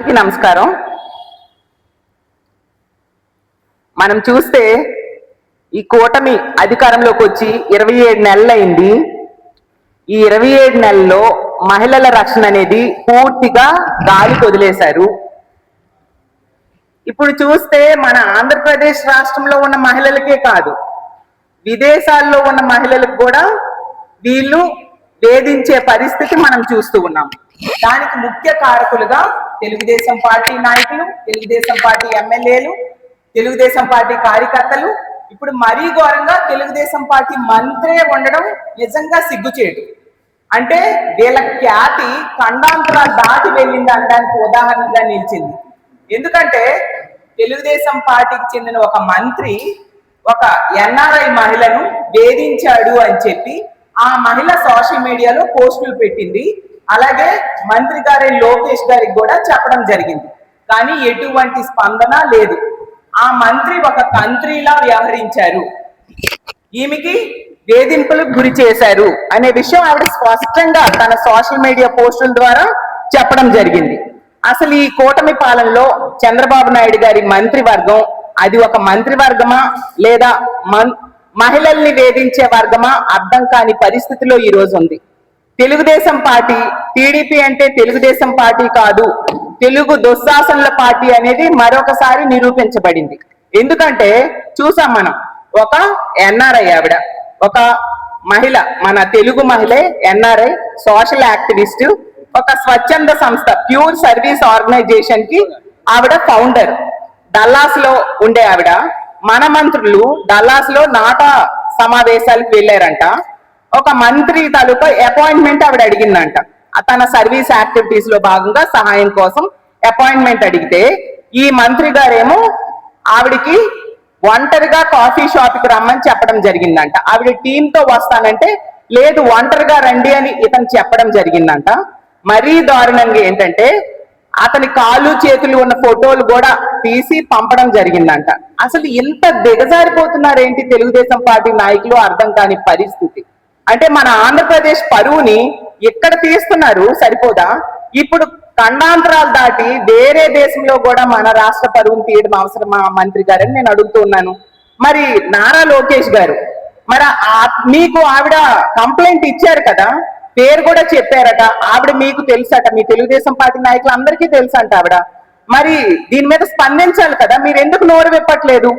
అందరికీ నమస్కారం. మనం చూస్తే ఈ కూటమి అధికారంలోకి వచ్చి 27 నెలలైంది. ఈ 27 నెలల్లో మహిళల రక్షణ అనేది పూర్తిగా గాలికి వదిలేశారు. ఇప్పుడు చూస్తే మన ఆంధ్రప్రదేశ్ రాష్ట్రంలో ఉన్న మహిళలకే కాదు, విదేశాల్లో ఉన్న మహిళలకు కూడా వీళ్ళు వేధించే పరిస్థితి మనం చూస్తూ ఉన్నాం. దానికి ముఖ్య కారకులుగా తెలుగుదేశం పార్టీ నాయకులు, తెలుగుదేశం పార్టీ ఎమ్మెల్యేలు, తెలుగుదేశం పార్టీ కార్యకర్తలు, ఇప్పుడు మరీ ఘోరంగా తెలుగుదేశం పార్టీ మంత్రే ఉండడం నిజంగా సిగ్గుచేటు. అంటే వీళ్ళ ఖ్యాతి ఖండాంతరాలు దాటి వెళ్ళింది అనడానికి ఉదాహరణగా నిలిచింది. ఎందుకంటే తెలుగుదేశం పార్టీకి చెందిన ఒక మంత్రి ఒక ఎన్ఆర్ఐ మహిళను వేధించాడు అని చెప్పి ఆ మహిళ సోషల్ మీడియాలో పోస్టులు పెట్టింది. అలాగే మంత్రి గారి లోకేష్ గారికి కూడా చెప్పడం జరిగింది. కానీ ఎటువంటి స్పందన లేదు. ఆ మంత్రి ఒక కంత్రిలా వ్యవహరించారు, ఈమెకి వేధింపులకు గురి చేశారు అనే విషయం ఆవిడ స్పష్టంగా తన సోషల్ మీడియా పోస్టుల ద్వారా చెప్పడం జరిగింది. అసలు ఈ కూటమి పాలనలో చంద్రబాబు నాయుడు గారి మంత్రివర్గం అది ఒక మంత్రివర్గమా లేదా మహిళల్ని వేధించే వర్గమా అర్థం కాని పరిస్థితిలో ఈ రోజు ఉంది. తెలుగుదేశం పార్టీ, టీడీపీ అంటే తెలుగుదేశం పార్టీ కాదు, తెలుగు దుశ్శాసనుల పార్టీ అనేది మరొకసారి నిరూపించబడింది. ఎందుకంటే చూసాం మనం, ఒక ఎన్ఆర్ఐ ఆవిడ, ఒక మహిళ, మన తెలుగు మహిళే ఎన్ఆర్ఐ, సోషల్ యాక్టివిస్ట్, ఒక స్వచ్ఛంద సంస్థ ప్యూర్ సర్వీస్ ఆర్గనైజేషన్ కి ఆవిడ ఫౌండర్. డల్లాస్ లో ఉండే ఆవిడ, మన మంత్రులు డల్లాస్ లో నాటా సమావేశాలకు వెళ్ళారంట. ఒక మంత్రి తాలూకా అపాయింట్మెంట్ ఆవిడ అడిగిందంట. తన సర్వీస్ యాక్టివిటీస్ లో భాగంగా సహాయం కోసం అపాయింట్మెంట్ అడిగితే ఈ మంత్రి గారేమో ఆవిడికి ఒంటరిగా కాఫీ షాప్ కి రమ్మని చెప్పడం జరిగిందంట. ఆవిడ టీంతో వస్తానంటే లేదు, ఒంటరిగా రండి అని ఇతను చెప్పడం జరిగిందంట. మరీ దారుణంగా ఏంటంటే అతని కాళ్ళు చేతులు ఉన్న ఫోటోలు కూడా తీసి పంపడం జరిగిందంట. అసలు ఇంత దిగజారిపోతున్నారేంటి తెలుగుదేశం పార్టీ నాయకులు, అర్థం కాని పరిస్థితి. అంటే మన ఆంధ్రప్రదేశ్ పరువుని ఎక్కడ తీస్తున్నారు సరిపోదా? ఇప్పుడు ఖండాంతరాలు దాటి వేరే దేశంలో కూడా మన రాష్ట్ర పరువుని తీయడం అవసరమా మంత్రి గారని నేను అడుగుతున్నాను. మరి నారా లోకేష్ గారు, మరి మీకు ఆవిడ కంప్లైంట్ ఇచ్చారు కదా, పేరు కూడా చెప్పారట, ఆవిడ మీకు తెలుసట, మీ తెలుగుదేశం పార్టీ నాయకులు అందరికీ తెలుసంట ఆవిడ. మరి దీని మీద స్పందించాలి కదా, మీరు ఎందుకు నోరు విప్పట్లేదు?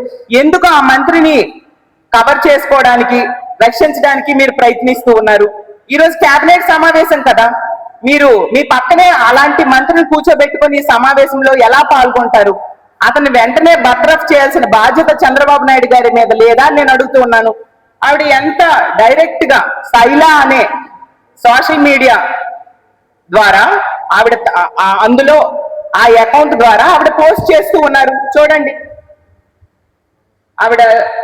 ఎందుకు ఆ మంత్రిని కవర్ చేసుకోవడానికి, రక్షించడానికి మీరు ప్రయత్నిస్తూ ఉన్నారు? ఈరోజు కేబినెట్ సమావేశం కదా, మీరు మీ పక్కనే అలాంటి మంత్రిని కూర్చోబెట్టుకొని ఈ సమావేశంలో ఎలా పాల్గొంటారు? అతన్ని వెంటనే బర్తరఫ్ చేయాల్సిన బాధ్యత చంద్రబాబు నాయుడు గారి మీద లేదా నేను అడుగుతూ ఉన్నాను. ఆవిడ ఎంత డైరెక్ట్ గా శైలా అనే సోషల్ మీడియా ద్వారా ఆవిడ అందులో ఆ అకౌంట్ ద్వారా ఆవిడ పోస్ట్ చేస్తూ ఉన్నారు. చూడండి, ఆవిడ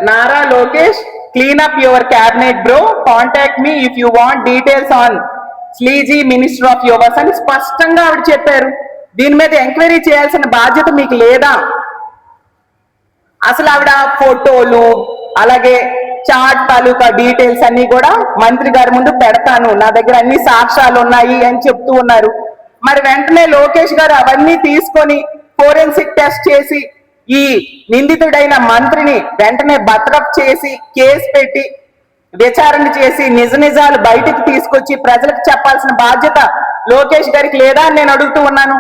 Nara Lokesh clean up your cabinet bro, contact me if you want details on sleazy minister of yours అని స్పష్టంగా ఆవిడ చెప్పారు. దీని మీద ఎంక్వైరీ చేయాల్సిన బాధ్యత మీకు లేదా? అసలు ఆవిడ ఫోటోలు అలాగే చాట్ తాలూకా డీటెయిల్స్ అన్ని కూడా మంత్రి గారి ముందు పెడతాను, నా దగ్గర అన్ని సాక్ష్యాలు ఉన్నాయి అని చెప్తూ ఉన్నారు. మరి వెంటనే లోకేష్ గారు అవన్నీ తీసుకొని ఫోరెన్సిక్ టెస్ట్ చేసి ఈ నిందితుడైన మంత్రిని వెంటనే బర్తరఫ్ చేసి కేసు పెట్టి విచారణ చేసి నిజ నిజాలు బయటకు తీసుకొచ్చి ప్రజలకు చెప్పాల్సిన బాధ్యత లోకేష్ గారికి లేదా అని నేను అడుగుతూ ఉన్నాను.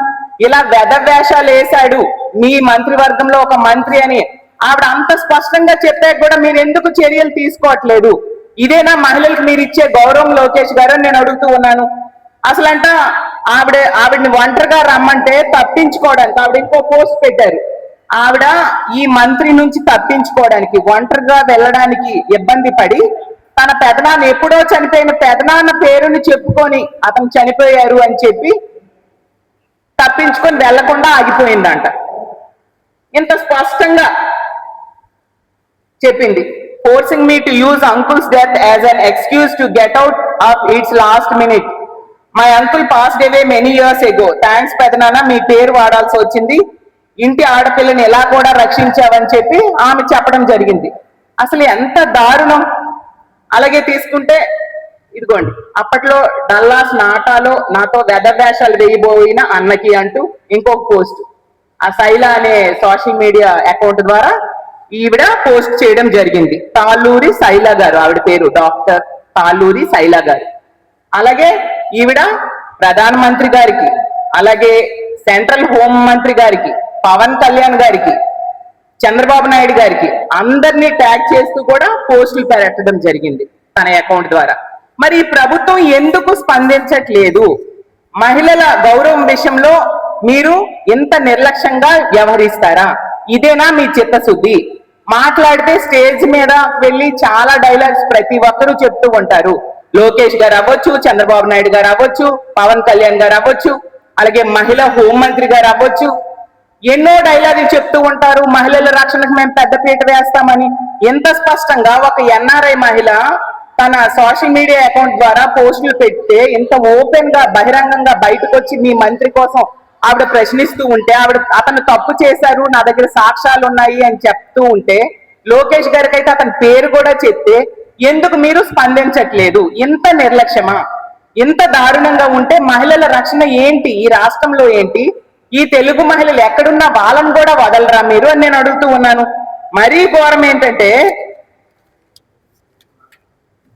ఇలా వెధవేషాలు వేశాడు మీ మంత్రివర్గంలో ఒక మంత్రి అని ఆవిడ అంత స్పష్టంగా చెప్పాక కూడా మీరు ఎందుకు చర్యలు తీసుకోవట్లేదు? ఇదేనా మహిళలకు మీరు ఇచ్చే గౌరవం లోకేష్ గారు నేను అడుగుతూ ఉన్నాను. అసలంట ఆవిడని ఒంటరిగా రమ్మంటే తప్పించుకోవడానికి ఆవిడ ఇంకో పోస్ట్ పెట్టారు. ఆవిడ ఈ మంత్రి నుంచి తప్పించుకోవడానికి ఒంటరిగా వెళ్ళడానికి ఇబ్బంది పడి తన పెదనాన్న, ఎప్పుడో చనిపోయిన పెదనాన్న పేరుని చెప్పుకొని అతను చనిపోయారు అని చెప్పి తప్పించుకొని వెళ్లకుండా ఆగిపోయిందంట. ఇంత స్పష్టంగా చెప్పింది. Forcing me to use uncles death as an excuse to get out of it's last minute. My uncle passed away many years ago. Thanks పెదనాన్న, మీ పేరు వాడాల్సి వచ్చింది, ఇంటి ఆడపిల్లని ఎలా కూడా రక్షించావని చెప్పి ఆమె చెప్పడం జరిగింది. అసలు ఎంత దారుణం. అలాగే తీసుకుంటే ఇదిగోండి, అప్పట్లో డల్లాస్ నాతో వేషాలు వేయబోయిన అన్నకి అంటూ ఇంకొక పోస్ట్ ఆ శైల అనే సోషల్ మీడియా అకౌంట్ ద్వారా ఈవిడ పోస్ట్ చేయడం జరిగింది. తాళ్ళూరి శైల గారు, ఆవిడ పేరు డాక్టర్ తాళ్ళూరి శైల గారు. అలాగే ఈవిడ ప్రధానమంత్రి గారికి, అలాగే సెంట్రల్ హోం మంత్రి గారికి, పవన్ కళ్యాణ్ గారికి, చంద్రబాబు నాయుడు గారికి అందరినీ ట్యాగ్ చేస్తూ కూడా పోస్టులు పెట్టడం జరిగింది తన అకౌంట్ ద్వారా. మరి ఈ ప్రభుత్వం ఎందుకు స్పందించట్లేదు? మహిళల గౌరవం విషయంలో మీరు ఇంత నిర్లక్ష్యంగా వ్యవహరిస్తారా? ఇదేనా మీ చిత్తశుద్ధి? మాట్లాడితే స్టేజ్ మీద వెళ్ళి చాలా డైలాగ్స్ ప్రతి ఒక్కరూ చెప్తూ ఉంటారు. లోకేష్ గారు అవ్వచ్చు, చంద్రబాబు నాయుడు గారు అవ్వచ్చు, పవన్ కళ్యాణ్ గారు అవ్వచ్చు, అలాగే మహిళా హోంమంత్రి గారు అవ్వచ్చు, ఎన్నో డైలాగులు చెప్తూ ఉంటారు. మహిళల రక్షణకు మేము పెద్దపీట వేస్తామని. ఎంత స్పష్టంగా ఒక ఎన్ఆర్ఐ మహిళ తన సోషల్ మీడియా అకౌంట్ ద్వారా పోస్టులు పెడితే ఇంత ఓపెన్ గా బహిరంగంగా బయటకు వచ్చి మీ మంత్రి కోసం ఆవిడ ప్రశ్నిస్తూ ఉంటే, అతను తప్పు చేశారు, నా దగ్గర సాక్ష్యాలు ఉన్నాయి అని చెప్తూ ఉంటే, లోకేష్ గారికి అయితే అతని పేరు కూడా చెప్తే ఎందుకు మీరు స్పందించట్లేదు? ఇంత నిర్లక్ష్యమా? ఇంత దారుణంగా ఉంటే మహిళల రక్షణ ఏంటి ఈ రాష్ట్రంలో? ఏంటి ఈ తెలుగు మహిళలు ఎక్కడున్నా వాళ్ళని కూడా వదలరా మీరు అని నేను అడుగుతూ ఉన్నాను. మరీ ఘోరం ఏంటంటే,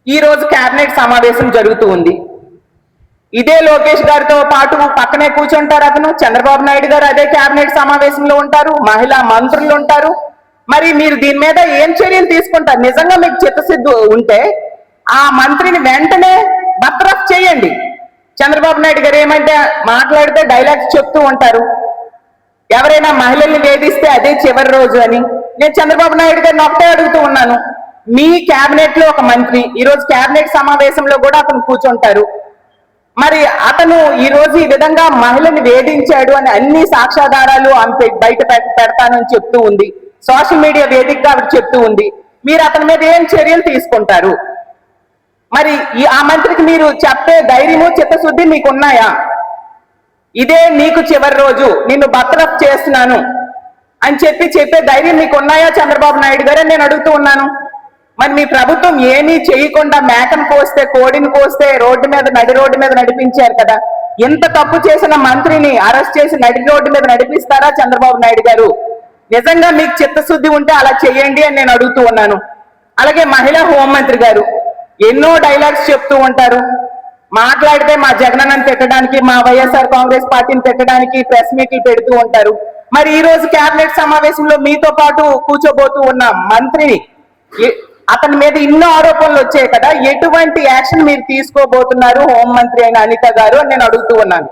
ఈ రోజు కేబినెట్ సమావేశం జరుగుతూ ఉంది. ఇదే లోకేష్ గారితో పాటు పక్కనే కూర్చుంటారు అతను, చంద్రబాబు నాయుడు గారు అదే కేబినెట్ సమావేశంలో ఉంటారు, మహిళా మంత్రులు ఉంటారు. మరి మీరు దీని మీద ఏం చర్యలు తీసుకుంటారు? నిజంగా మీకు చిత్తశుద్ధి ఉంటే ఆ మంత్రిని వెంటనే బర్తరఫ్ చేయండి. చంద్రబాబు నాయుడు గారు ఏమంటే మాట్లాడితే డైలాగ్స్ చెప్తూ ఉంటారు, ఎవరైనా మహిళల్ని వేధిస్తే అదే చివరి రోజు అని. నేను చంద్రబాబు నాయుడు గారిని ఒకటే అడుగుతూ ఉన్నాను, మీ కేబినెట్ లో ఒక మంత్రి ఈ రోజు కేబినెట్ సమావేశంలో కూడా అతను కూర్చుంటారు. మరి అతను ఈ రోజు ఈ విధంగా మహిళని వేధించాడు అని అన్ని సాక్ష్యాధారాలు బయట పెడతానని చెప్తూ ఉంది, సోషల్ మీడియా వేదికగా ఆవిడ చెప్తూ ఉంది. మీరు అతని మీద ఏం చర్యలు తీసుకుంటారు? మరి ఆ మంత్రికి మీరు చెప్పే ధైర్యము చిత్తశుద్ధి మీకు ఉన్నాయా? ఇదే నీకు చివరి రోజు, నిన్ను బర్తరఫ్ చేస్తున్నాను అని చెప్పే ధైర్యం మీకు ఉన్నాయా చంద్రబాబు నాయుడు గారు అని నేను అడుగుతూ ఉన్నాను. మరి మీ ప్రభుత్వం ఏమీ చేయకుండా మేకను కోస్తే, కోడిని కోస్తే నడి రోడ్డు మీద నడిపించారు కదా. ఎంత తప్పు చేసిన మంత్రిని అరెస్ట్ చేసి నడి రోడ్డు మీద నడిపిస్తారా చంద్రబాబు నాయుడు గారు? నిజంగా మీకు చిత్తశుద్ధి ఉంటే అలా చేయండి అని నేను అడుగుతూ ఉన్నాను. అలాగే మహిళా హోంమంత్రి గారు ఎన్నో డైలాగ్స్ చెప్తూ ఉంటారు. మాట్లాడితే మా జగనన్నను తిట్టడానికి, మా వైఎస్ఆర్ కాంగ్రెస్ పార్టీని తిట్టడానికి ప్రెస్ మీట్లు పెడుతూ ఉంటారు. మరి ఈ రోజు కేబినెట్ సమావేశంలో మీతో పాటు కూర్చోబోతూ ఉన్న మంత్రిని, అతని మీద ఎన్నో ఆరోపణలు వచ్చాయి కదా, ఎటువంటి యాక్షన్ మీరు తీసుకోబోతున్నారు హోంమంత్రి అయిన అనిత గారు అని నేను అడుగుతూ ఉన్నాను.